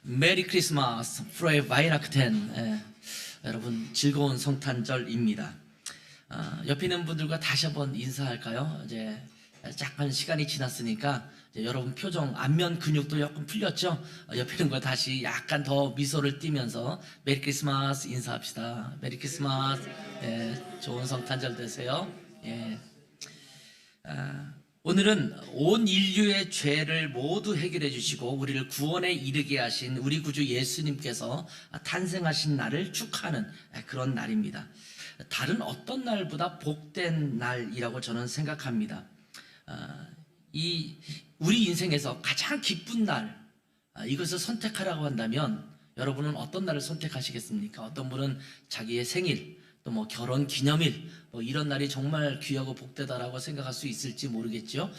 메리 크리스마스 프로의 바이라크텐. 여러분 즐거운 성탄절입니다. 옆에 있는 분들과 다시 한번 인사할까요? 이제 잠깐 시간이 지났으니까 이제 여러분 표정 안면 근육도 조금 풀렸죠? 옆에 있는 거 다시 약간 더 미소를 띠면서 메리 크리스마스 인사합시다. 메리 크리스마스. 좋은 성탄절 되세요. 오늘은 온 인류의 죄를 모두 해결해 주시고 우리를 구원에 이르게 하신 우리 구주 예수님께서 탄생하신 날을 축하하는 그런 날입니다. 다른 어떤 날보다 복된 날이라고 저는 생각합니다. 우리 인생에서 가장 기쁜 날, 이것을 선택하라고 한다면 여러분은 어떤 날을 선택하시겠습니까? 어떤 분은 자기의 생일, 또 뭐 결혼 기념일, 뭐 이런 날이 정말 귀하고 복되다라고 생각할 수 있을지 모르겠죠.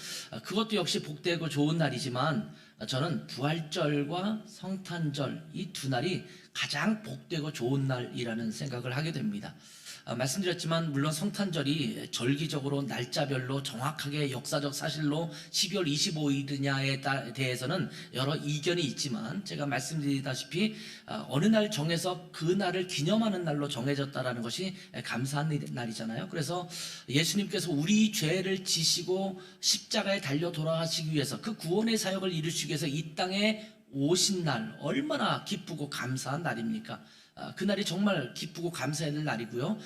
그것도 역시 복되고 좋은 날이지만 저는 부활절과 성탄절 이 두 날이 가장 복되고 좋은 날이라는 생각을 하게 됩니다. 말씀드렸지만 물론 성탄절이 절기적으로 날짜별로 정확하게 역사적 사실로 12월 25일이냐에 대해서는 여러 이견이 있지만 제가 말씀드리다시피 어느 날 정해서 그 날을 기념하는 날로 정해졌다라는 것이 감사한 날이잖아요. 그래서 예수님께서 우리 죄를 지시고 십자가에 달려 돌아가시기 위해서 그 구원의 사역을 이루시기 위해서 이 땅에 오신 날 얼마나 기쁘고 감사한 날입니까? 그날이 정말 기쁘고 감사해야 될 날이고요.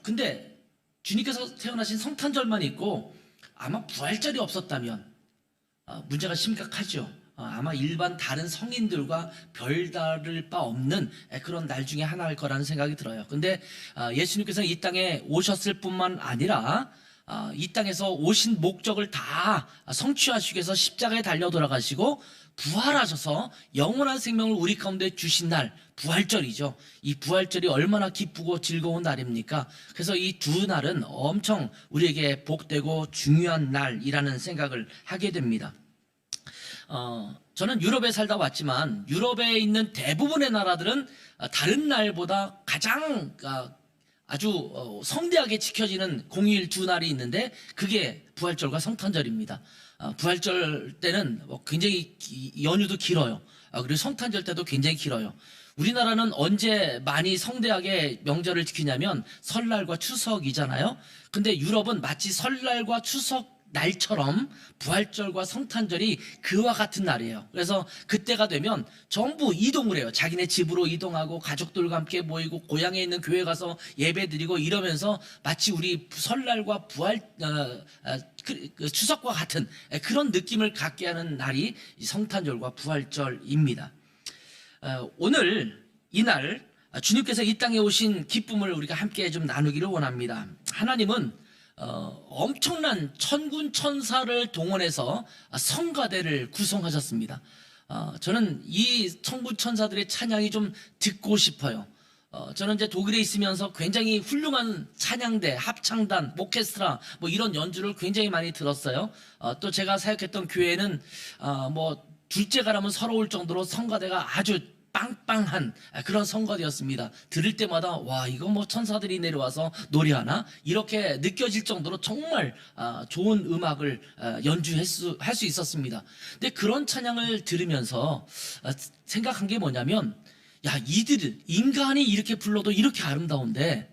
근데 주님께서 태어나신 성탄절만 있고 아마 부활절이 없었다면 문제가 심각하죠. 아마 일반 다른 성인들과 별다를 바 없는 그런 날 중에 하나일 거라는 생각이 들어요. 근데 예수님께서 이 땅에 오셨을 뿐만 아니라 이 땅에서 오신 목적을 다 성취하시기 위해서 십자가에 달려 돌아가시고 부활하셔서 영원한 생명을 우리 가운데 주신 날, 부활절이죠. 이 부활절이 얼마나 기쁘고 즐거운 날입니까? 그래서 이 두 날은 엄청 우리에게 복되고 중요한 날이라는 생각을 하게 됩니다. 저는 유럽에 살다 왔지만 유럽에 있는 대부분의 나라들은 다른 날보다 가장 아주 성대하게 지켜지는 공휴일 두 날이 있는데 그게 부활절과 성탄절입니다. 부활절 때는 굉장히 연휴도 길어요. 그리고 성탄절 때도 굉장히 길어요. 우리나라는 언제 많이 성대하게 명절을 지키냐면 설날과 추석이잖아요. 근데 유럽은 마치 설날과 추석 날처럼 부활절과 성탄절이 그와 같은 날이에요. 그래서 그때가 되면 전부 이동을 해요. 자기네 집으로 이동하고 가족들과 함께 모이고 고향에 있는 교회 가서 예배 드리고 이러면서 마치 우리 설날과 추석과 같은 그런 느낌을 갖게 하는 날이 성탄절과 부활절입니다. 오늘 이날 주님께서 이 땅에 오신 기쁨을 우리가 함께 좀 나누기를 원합니다. 하나님은 엄청난 천군 천사를 동원해서 성가대를 구성하셨습니다. 저는 이 천군 천사들의 찬양이 좀 듣고 싶어요. 저는 이제 독일에 있으면서 굉장히 훌륭한 찬양대, 합창단, 오케스트라 뭐 이런 연주를 굉장히 많이 들었어요. 또 제가 사역했던 교회는 뭐 둘째가라면 서러울 정도로 성가대가 아주 빵빵한 그런 성가대였습니다. 들을 때마다 와 이거 뭐 천사들이 내려와서 노래하나 이렇게 느껴질 정도로 정말 좋은 음악을 연주할 수 있었습니다. 근데 그런 찬양을 들으면서 생각한 게 뭐냐면 야 이들 인간이 이렇게 불러도 이렇게 아름다운데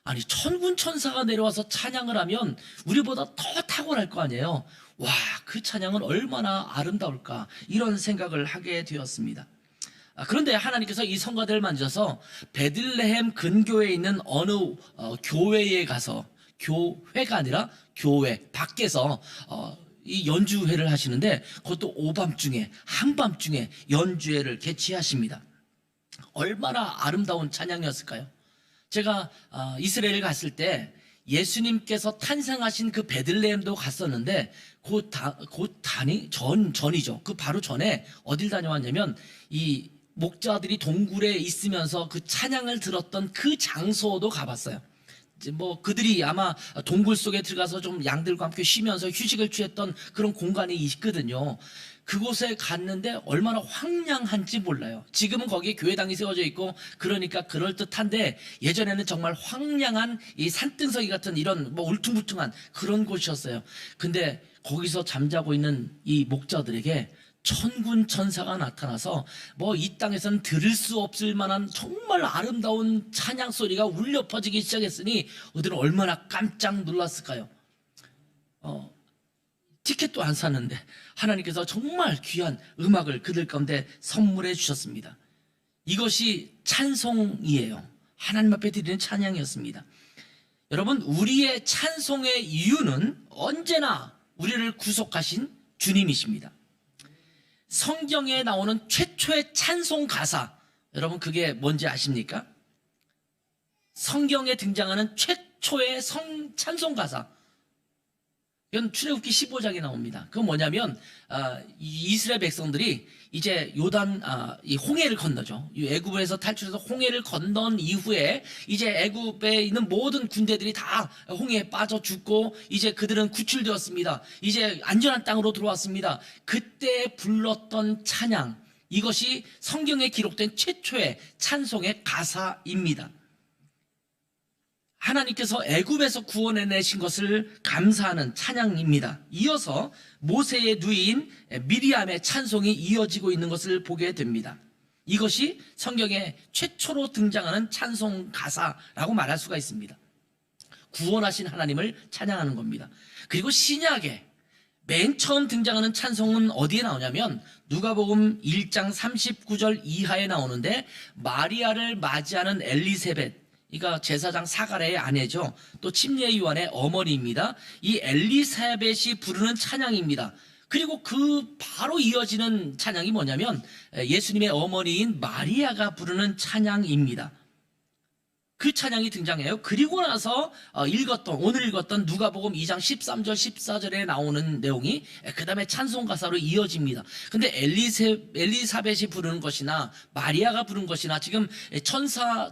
아니 천군 천사가 내려와서 찬양을 하면 우리보다 더 탁월할 거 아니에요. 와 그 찬양은 얼마나 아름다울까 이런 생각을 하게 되었습니다. 그런데 하나님께서 이 성가대를 만져서 베들레헴 근교에 있는 어느 교회에 가서 교회가 아니라 교회 밖에서 이 연주회를 하시는데 그것도 오밤중에 한밤중에 연주회를 개최하십니다. 얼마나 아름다운 찬양이었을까요? 제가 이스라엘 갔을 때 예수님께서 탄생하신 그 베들레헴도 갔었는데 전이죠. 그 바로 전에 어딜 다녀왔냐면 이 목자들이 동굴에 있으면서 그 찬양을 들었던 그 장소도 가봤어요. 이제 뭐 그들이 아마 동굴 속에 들어가서 좀 양들과 함께 쉬면서 휴식을 취했던 그런 공간이 있거든요. 그곳에 갔는데 얼마나 황량한지 몰라요. 지금은 거기에 교회당이 세워져 있고 그러니까 그럴듯한데 예전에는 정말 황량한 이 산등석이 같은 이런 뭐 울퉁불퉁한 그런 곳이었어요. 근데 거기서 잠자고 있는 이 목자들에게 천군 천사가 나타나서 뭐 이 땅에선 들을 수 없을 만한 정말 아름다운 찬양 소리가 울려 퍼지기 시작했으니 그들은 얼마나 깜짝 놀랐을까요? 티켓도 안 샀는데 하나님께서 정말 귀한 음악을 그들 가운데 선물해 주셨습니다. 이것이 찬송이에요. 하나님 앞에 드리는 찬양이었습니다. 여러분, 우리의 찬송의 이유는 언제나 우리를 구속하신 주님이십니다. 성경에 나오는 최초의 찬송 가사, 여러분 그게 뭔지 아십니까? 성경에 등장하는 최초의 찬송 가사, 이건 출애굽기 15장에 나옵니다. 그건 뭐냐면 이스라엘 백성들이 이제 요단 이 홍해를 건너죠. 애굽에서 탈출해서 홍해를 건넌 이후에 이제 애굽에 있는 모든 군대들이 다 홍해에 빠져 죽고 이제 그들은 구출되었습니다. 이제 안전한 땅으로 들어왔습니다. 그때 불렀던 찬양, 이것이 성경에 기록된 최초의 찬송의 가사입니다. 하나님께서 애굽에서 구원해내신 것을 감사하는 찬양입니다. 이어서 모세의 누이인 미리암의 찬송이 이어지고 있는 것을 보게 됩니다. 이것이 성경에 최초로 등장하는 찬송 가사라고 말할 수가 있습니다. 구원하신 하나님을 찬양하는 겁니다. 그리고 신약에 맨 처음 등장하는 찬송은 어디에 나오냐면 누가복음 1장 39절 이하에 나오는데, 마리아를 맞이하는 엘리세벳, 그러니까 제사장 사가랴의 아내죠. 또 침례 요한의 어머니입니다. 이 엘리사벳이 부르는 찬양입니다. 그리고 그 바로 이어지는 찬양이 뭐냐면 예수님의 어머니인 마리아가 부르는 찬양입니다. 그 찬양이 등장해요. 그리고 나서 오늘 읽었던 누가복음 2장 13절 14절에 나오는 내용이 그 다음에 찬송 가사로 이어집니다. 근데 엘리사벳이 부르는 것이나 마리아가 부른 것이나 지금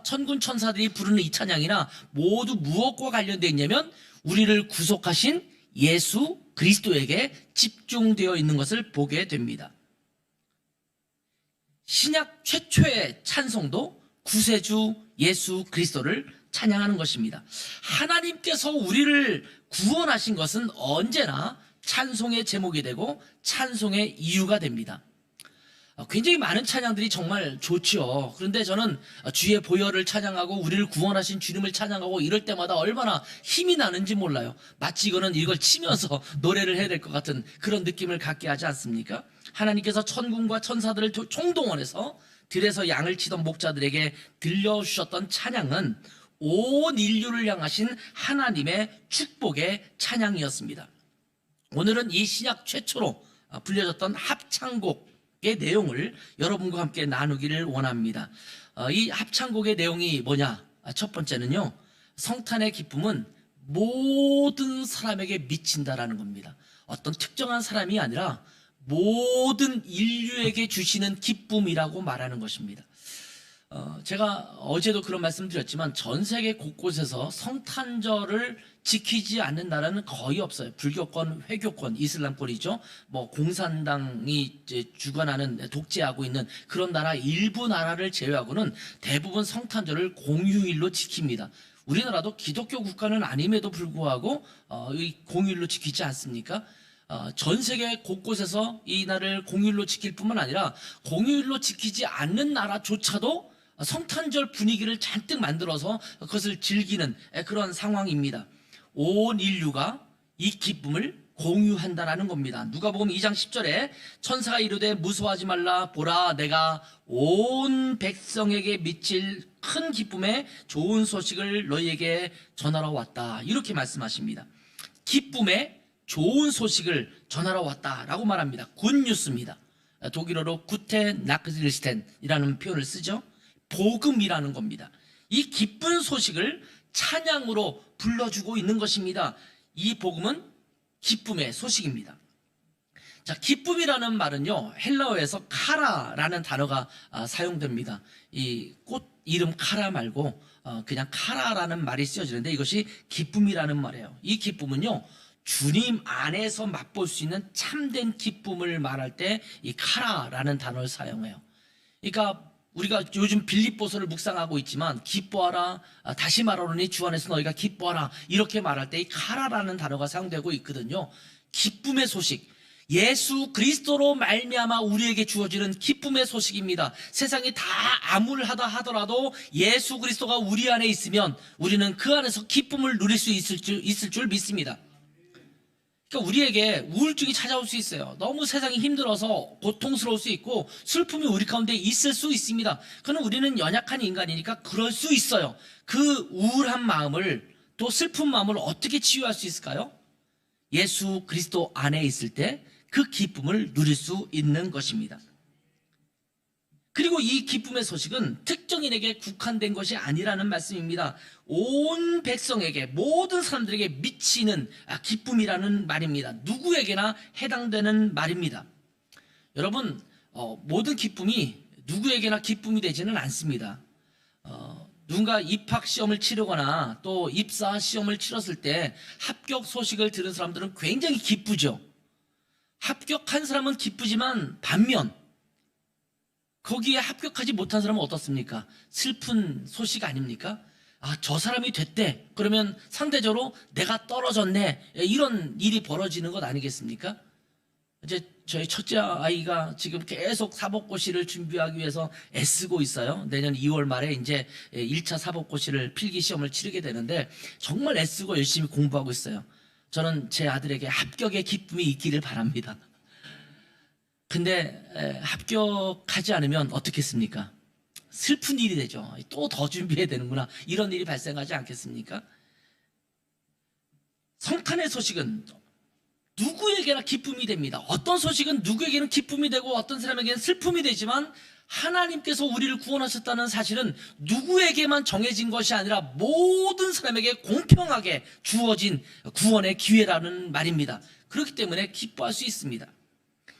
천군 천사들이 부르는 이 찬양이나 모두 무엇과 관련되어 있냐면 우리를 구속하신 예수 그리스도에게 집중되어 있는 것을 보게 됩니다. 신약 최초의 찬송도 구세주 예수 그리스도를 찬양하는 것입니다. 하나님께서 우리를 구원하신 것은 언제나 찬송의 제목이 되고 찬송의 이유가 됩니다. 굉장히 많은 찬양들이 정말 좋죠. 그런데 저는 주의 보혈을 찬양하고 우리를 구원하신 주님을 찬양하고 이럴 때마다 얼마나 힘이 나는지 몰라요. 마치 이걸 치면서 노래를 해야 될 것 같은 그런 느낌을 갖게 하지 않습니까? 하나님께서 천군과 천사들을 총동원해서 들에서 양을 치던 목자들에게 들려주셨던 찬양은 온 인류를 향하신 하나님의 축복의 찬양이었습니다. 오늘은 이 신약 최초로 불려졌던 합창곡의 내용을 여러분과 함께 나누기를 원합니다. 이 합창곡의 내용이 뭐냐? 첫 번째는요, 성탄의 기쁨은 모든 사람에게 미친다라는 겁니다. 어떤 특정한 사람이 아니라 모든 인류에게 주시는 기쁨이라고 말하는 것입니다. 제가 어제도 그런 말씀 드렸지만 전 세계 곳곳에서 성탄절을 지키지 않는 나라는 거의 없어요. 불교권, 회교권, 이슬람권이죠. 뭐 공산당이 이제 주관하는, 독재하고 있는 그런 나라 일부 나라를 제외하고는 대부분 성탄절을 공휴일로 지킵니다. 우리나라도 기독교 국가는 아님에도 불구하고 이 공휴일로 지키지 않습니까? 전 세계 곳곳에서 이 날을 공휴일로 지킬 뿐만 아니라 공휴일로 지키지 않는 나라조차도 성탄절 분위기를 잔뜩 만들어서 그것을 즐기는 그런 상황입니다. 온 인류가 이 기쁨을 공유한다라는 겁니다. 누가복음 2장 10절에 천사가 이르되 무서워하지 말라, 보라 내가 온 백성에게 미칠 큰 기쁨의 좋은 소식을 너희에게 전하러 왔다, 이렇게 말씀하십니다. 기쁨의 좋은 소식을 전하러 왔다라고 말합니다. 굿뉴스입니다. 독일어로 구테 나크릴스텐이라는 표현을 쓰죠. 복음이라는 겁니다. 이 기쁜 소식을 찬양으로 불러주고 있는 것입니다. 이 복음은 기쁨의 소식입니다. 자, 기쁨이라는 말은요, 헬라어에서 카라라는 단어가 사용됩니다. 이 꽃 이름 카라 말고 그냥 카라라는 말이 쓰여지는데 이것이 기쁨이라는 말이에요. 이 기쁨은요, 주님 안에서 맛볼 수 있는 참된 기쁨을 말할 때 이 카라라는 단어를 사용해요. 그러니까 우리가 요즘 빌립보서를 묵상하고 있지만 기뻐하라, 다시 말하노니 주 안에서 너희가 기뻐하라, 이렇게 말할 때 이 카라라는 단어가 사용되고 있거든요. 기쁨의 소식, 예수 그리스도로 말미암아 우리에게 주어지는 기쁨의 소식입니다. 세상이 다 암울하다 하더라도 예수 그리스도가 우리 안에 있으면 우리는 그 안에서 기쁨을 누릴 수 있을 줄 믿습니다. 그러니까 우리에게 우울증이 찾아올 수 있어요. 너무 세상이 힘들어서 고통스러울 수 있고 슬픔이 우리 가운데 있을 수 있습니다. 그는 우리는 연약한 인간이니까 그럴 수 있어요. 그 우울한 마음을, 또 슬픈 마음을 어떻게 치유할 수 있을까요? 예수 그리스도 안에 있을 때 그 기쁨을 누릴 수 있는 것입니다. 그리고 이 기쁨의 소식은 특정인에게 국한된 것이 아니라는 말씀입니다. 온 백성에게, 모든 사람들에게 미치는 기쁨이라는 말입니다. 누구에게나 해당되는 말입니다. 여러분, 모든 기쁨이 누구에게나 기쁨이 되지는 않습니다. 누군가 입학 시험을 치르거나 또 입사 시험을 치렀을 때 합격 소식을 들은 사람들은 굉장히 기쁘죠. 합격한 사람은 기쁘지만 반면 거기에 합격하지 못한 사람은 어떻습니까? 슬픈 소식 아닙니까? 아, 저 사람이 됐대. 그러면 상대적으로 내가 떨어졌네. 이런 일이 벌어지는 것 아니겠습니까? 이제 저희 첫째 아이가 지금 계속 사법고시를 준비하기 위해서 애쓰고 있어요. 내년 2월 말에 이제 1차 사법고시를 필기 시험을 치르게 되는데 정말 애쓰고 열심히 공부하고 있어요. 저는 제 아들에게 합격의 기쁨이 있기를 바랍니다. 근데 합격하지 않으면 어떻겠습니까? 슬픈 일이 되죠. 또 더 준비해야 되는구나. 이런 일이 발생하지 않겠습니까? 성탄의 소식은 누구에게나 기쁨이 됩니다. 어떤 소식은 누구에게는 기쁨이 되고 어떤 사람에게는 슬픔이 되지만 하나님께서 우리를 구원하셨다는 사실은 누구에게만 정해진 것이 아니라 모든 사람에게 공평하게 주어진 구원의 기회라는 말입니다. 그렇기 때문에 기뻐할 수 있습니다.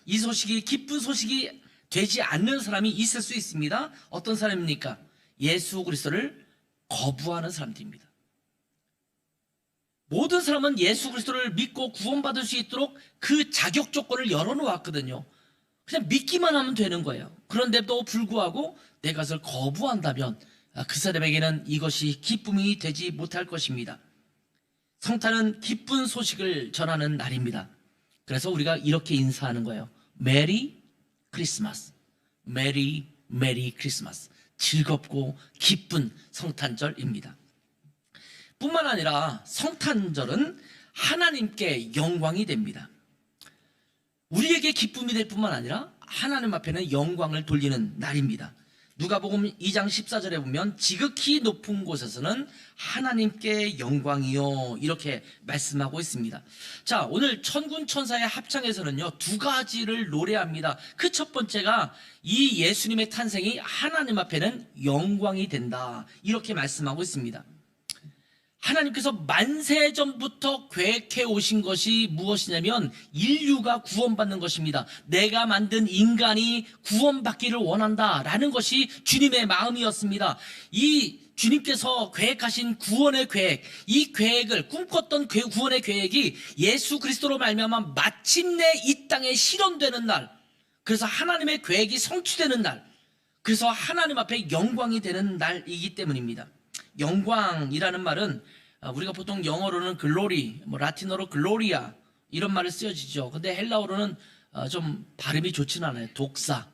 이 소식이 기쁜 소식이 되지 않는 사람이 있을 수 있습니다. 어떤 사람입니까? 예수 그리스도를 거부하는 사람들입니다. 모든 사람은 예수 그리스도를 믿고 구원받을 수 있도록 그 자격 조건을 열어놓았거든요. 그냥 믿기만 하면 되는 거예요. 그런데도 불구하고 내가 그것을 거부한다면 그 사람에게는 이것이 기쁨이 되지 못할 것입니다. 성탄은 기쁜 소식을 전하는 날입니다. 그래서 우리가 이렇게 인사하는 거예요. 메리 크리스마스. 메리 크리스마스. 즐겁고 기쁜 성탄절입니다. 뿐만 아니라 성탄절은 하나님께 영광이 됩니다. 우리에게 기쁨이 될 뿐만 아니라 하나님 앞에는 영광을 돌리는 날입니다. 누가복음 2장 14절에 보면 지극히 높은 곳에서는 하나님께 영광이요 이렇게 말씀하고 있습니다. 자, 오늘 천군 천사의 합창에서는요 두 가지를 노래합니다. 그 첫 번째가 이 예수님의 탄생이 하나님 앞에는 영광이 된다 이렇게 말씀하고 있습니다. 하나님께서 만세 전부터 계획해 오신 것이 무엇이냐면 인류가 구원받는 것입니다. 내가 만든 인간이 구원받기를 원한다라는 것이 주님의 마음이었습니다. 이 주님께서 계획하신 구원의 계획, 이 계획을 꿈꿨던 구원의 계획이 예수 그리스도로 말미암아 마침내 이 땅에 실현되는 날, 그래서 하나님의 계획이 성취되는 날, 그래서 하나님 앞에 영광이 되는 날이기 때문입니다. 영광이라는 말은 우리가 보통 영어로는 글로리, 라틴어로 글로리아 이런 말을 쓰여지죠. 근데 헬라어로는 좀 발음이 좋지는 않아요. 독사.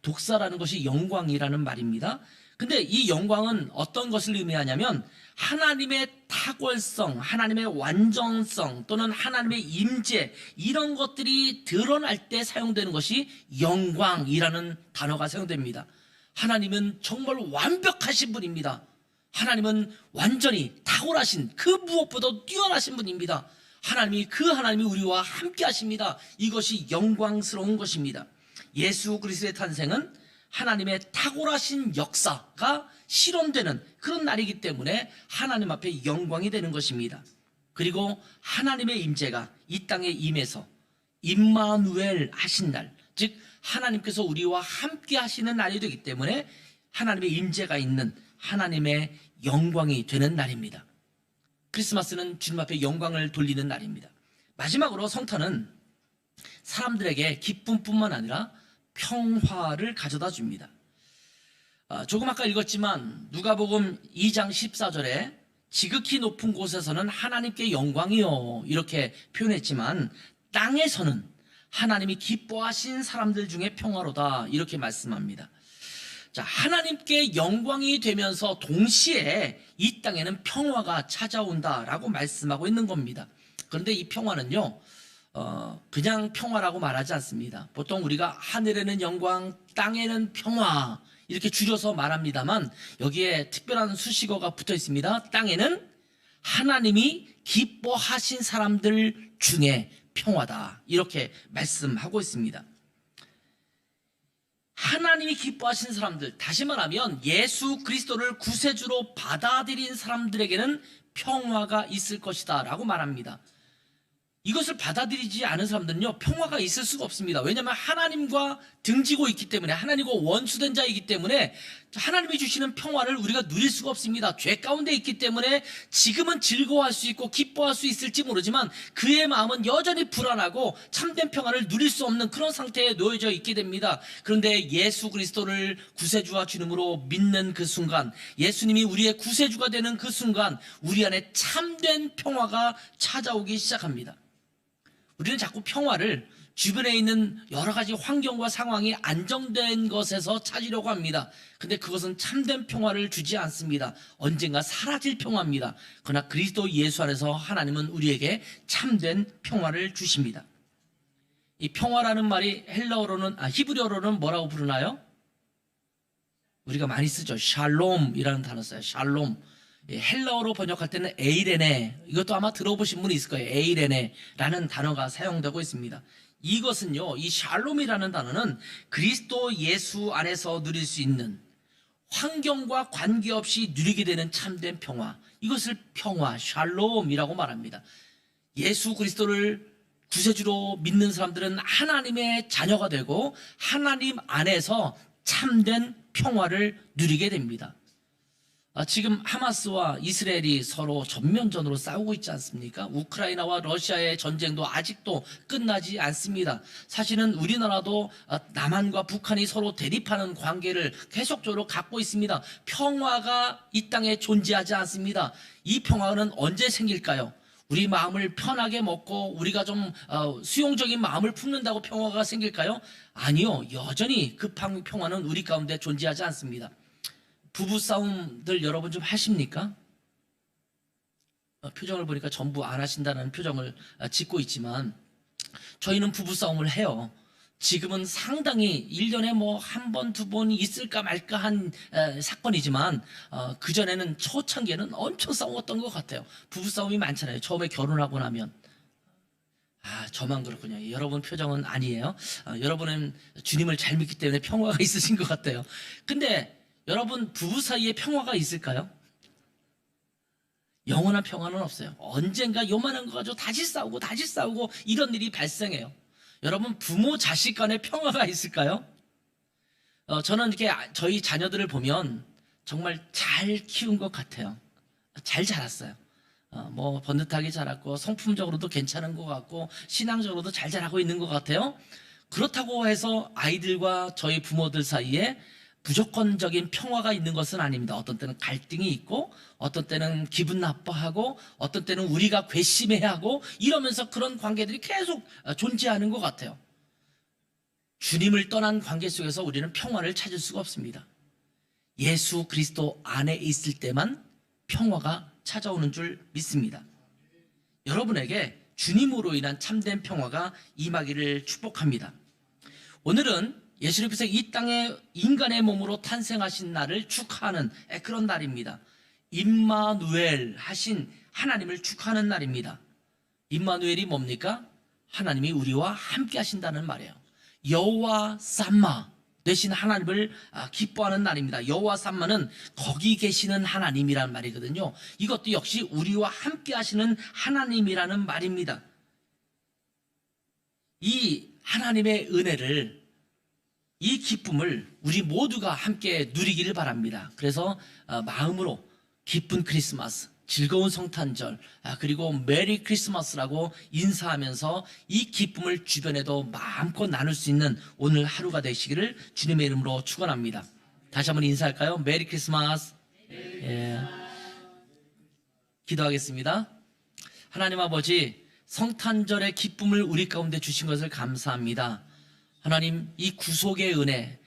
독사라는 것이 영광이라는 말입니다. 근데 이 영광은 어떤 것을 의미하냐면 하나님의 탁월성, 하나님의 완전성 또는 하나님의 임재 이런 것들이 드러날 때 사용되는 것이 영광이라는 단어가 사용됩니다. 하나님은 정말 완벽하신 분입니다. 하나님은 완전히 탁월하신 그 무엇보다 뛰어나신 분입니다. 하나님이 우리와 함께 하십니다. 이것이 영광스러운 것입니다. 예수 그리스도의 탄생은 하나님의 탁월하신 역사가 실현되는 그런 날이기 때문에 하나님 앞에 영광이 되는 것입니다. 그리고 하나님의 임재가 이 땅에 임해서 임마누엘 하신 날, 즉 하나님께서 우리와 함께 하시는 날이 되기 때문에 하나님의 임재가 있는 하나님의 영광이 되는 날입니다. 크리스마스는 주님 앞에 영광을 돌리는 날입니다. 마지막으로 성탄은 사람들에게 기쁨뿐만 아니라 평화를 가져다 줍니다. 조금 아까 읽었지만 누가복음 2장 14절에 지극히 높은 곳에서는 하나님께 영광이요 이렇게 표현했지만 땅에서는 하나님이 기뻐하신 사람들 중에 평화로다 이렇게 말씀합니다. 자, 하나님께 영광이 되면서 동시에 이 땅에는 평화가 찾아온다라고 말씀하고 있는 겁니다. 그런데 이 평화는요, 그냥 평화라고 말하지 않습니다. 보통 우리가 하늘에는 영광, 땅에는 평화 이렇게 줄여서 말합니다만 여기에 특별한 수식어가 붙어 있습니다. 땅에는 하나님이 기뻐하신 사람들 중에 평화다 이렇게 말씀하고 있습니다. 하나님이 기뻐하신 사람들, 다시 말하면 예수 그리스도를 구세주로 받아들인 사람들에게는 평화가 있을 것이다 라고 말합니다. 이것을 받아들이지 않은 사람들은요, 평화가 있을 수가 없습니다. 왜냐하면 하나님과 등지고 있기 때문에, 하나님과 원수된 자이기 때문에 하나님이 주시는 평화를 우리가 누릴 수가 없습니다. 죄 가운데 있기 때문에 지금은 즐거워할 수 있고 기뻐할 수 있을지 모르지만 그의 마음은 여전히 불안하고 참된 평화를 누릴 수 없는 그런 상태에 놓여져 있게 됩니다. 그런데 예수 그리스도를 구세주와 주님으로 믿는 그 순간, 예수님이 우리의 구세주가 되는 그 순간 우리 안에 참된 평화가 찾아오기 시작합니다. 우리는 자꾸 평화를 주변에 있는 여러 가지 환경과 상황이 안정된 것에서 찾으려고 합니다. 근데 그것은 참된 평화를 주지 않습니다. 언젠가 사라질 평화입니다. 그러나 그리스도 예수 안에서 하나님은 우리에게 참된 평화를 주십니다. 이 평화라는 말이 히브리어로는 뭐라고 부르나요? 우리가 많이 쓰죠. 샬롬이라는 단어 써요. 샬롬. 헬라어로 번역할 때는 에이레네, 이것도 아마 들어보신 분이 있을 거예요. 에이레네라는 단어가 사용되고 있습니다. 이것은요, 이 샬롬이라는 단어는 그리스도 예수 안에서 누릴 수 있는, 환경과 관계없이 누리게 되는 참된 평화, 이것을 평화, 샬롬이라고 말합니다. 예수 그리스도를 구세주로 믿는 사람들은 하나님의 자녀가 되고 하나님 안에서 참된 평화를 누리게 됩니다. 지금 하마스와 이스라엘이 서로 전면전으로 싸우고 있지 않습니까? 우크라이나와 러시아의 전쟁도 아직도 끝나지 않습니다. 사실은 우리나라도 남한과 북한이 서로 대립하는 관계를 계속적으로 갖고 있습니다. 평화가 이 땅에 존재하지 않습니다. 이 평화는 언제 생길까요? 우리 마음을 편하게 먹고 우리가 좀 수용적인 마음을 품는다고 평화가 생길까요? 아니요. 여전히 그 평화는 우리 가운데 존재하지 않습니다. 부부싸움들 여러분 좀 하십니까? 표정을 보니까 전부 안 하신다는 표정을 짓고 있지만 저희는 부부싸움을 해요. 지금은 상당히 1년에 뭐 한 번, 두 번이 있을까 말까 한 사건이지만 그전에는 초창기에는 엄청 싸웠던 것 같아요. 부부싸움이 많잖아요. 처음에 결혼하고 나면. 저만 그렇군요. 여러분 표정은 아니에요. 여러분은 주님을 잘 믿기 때문에 평화가 있으신 것 같아요. 근데 여러분 부부 사이에 평화가 있을까요? 영원한 평화는 없어요. 언젠가 요만한 거 가지고 다시 싸우고 이런 일이 발생해요. 여러분 부모 자식 간의 평화가 있을까요? 저는 이렇게 저희 자녀들을 보면 정말 잘 키운 것 같아요. 잘 자랐어요. 뭐 번듯하게 자랐고 성품적으로도 괜찮은 것 같고 신앙적으로도 잘 자라고 있는 것 같아요. 그렇다고 해서 아이들과 저희 부모들 사이에 무조건적인 평화가 있는 것은 아닙니다. 어떤 때는 갈등이 있고 어떤 때는 기분 나빠하고 어떤 때는 우리가 괘씸해야 하고 이러면서 그런 관계들이 계속 존재하는 것 같아요. 주님을 떠난 관계 속에서 우리는 평화를 찾을 수가 없습니다. 예수 그리스도 안에 있을 때만 평화가 찾아오는 줄 믿습니다. 여러분에게 주님으로 인한 참된 평화가 임하기를 축복합니다. 오늘은 예수님께서 이 땅에 인간의 몸으로 탄생하신 날을 축하하는 그런 날입니다. 임마누엘 하신 하나님을 축하하는 날입니다. 임마누엘이 뭡니까? 하나님이 우리와 함께 하신다는 말이에요. 여호와 삼마 되신 하나님을 기뻐하는 날입니다. 여호와 삼마는 거기 계시는 하나님이라는 말이거든요. 이것도 역시 우리와 함께 하시는 하나님이라는 말입니다. 이 하나님의 은혜를, 이 기쁨을 우리 모두가 함께 누리기를 바랍니다. 그래서 마음으로 기쁜 크리스마스, 즐거운 성탄절, 그리고 메리 크리스마스라고 인사하면서 이 기쁨을 주변에도 마음껏 나눌 수 있는 오늘 하루가 되시기를 주님의 이름으로 축원합니다. 다시 한번 인사할까요? 메리 크리스마스. 예. 기도하겠습니다. 하나님 아버지, 성탄절의 기쁨을 우리 가운데 주신 것을 감사합니다. 하나님, 이 구속의 은혜,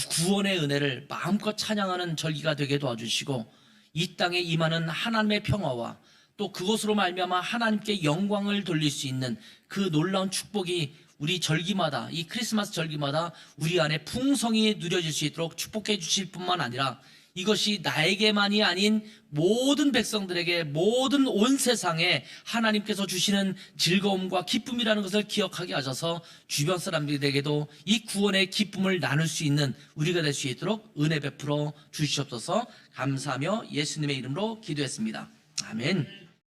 구원의 은혜를 마음껏 찬양하는 절기가 되게 도와주시고 이 땅에 임하는 하나님의 평화와 또 그것으로 말미암아 하나님께 영광을 돌릴 수 있는 그 놀라운 축복이 우리 절기마다, 이 크리스마스 절기마다 우리 안에 풍성히 누려질 수 있도록 축복해 주실 뿐만 아니라 이것이 나에게만이 아닌 모든 백성들에게, 모든 온 세상에 하나님께서 주시는 즐거움과 기쁨이라는 것을 기억하게 하셔서 주변 사람들에게도 이 구원의 기쁨을 나눌 수 있는 우리가 될 수 있도록 은혜 베풀어 주시옵소서. 감사하며 예수님의 이름으로 기도했습니다. 아멘.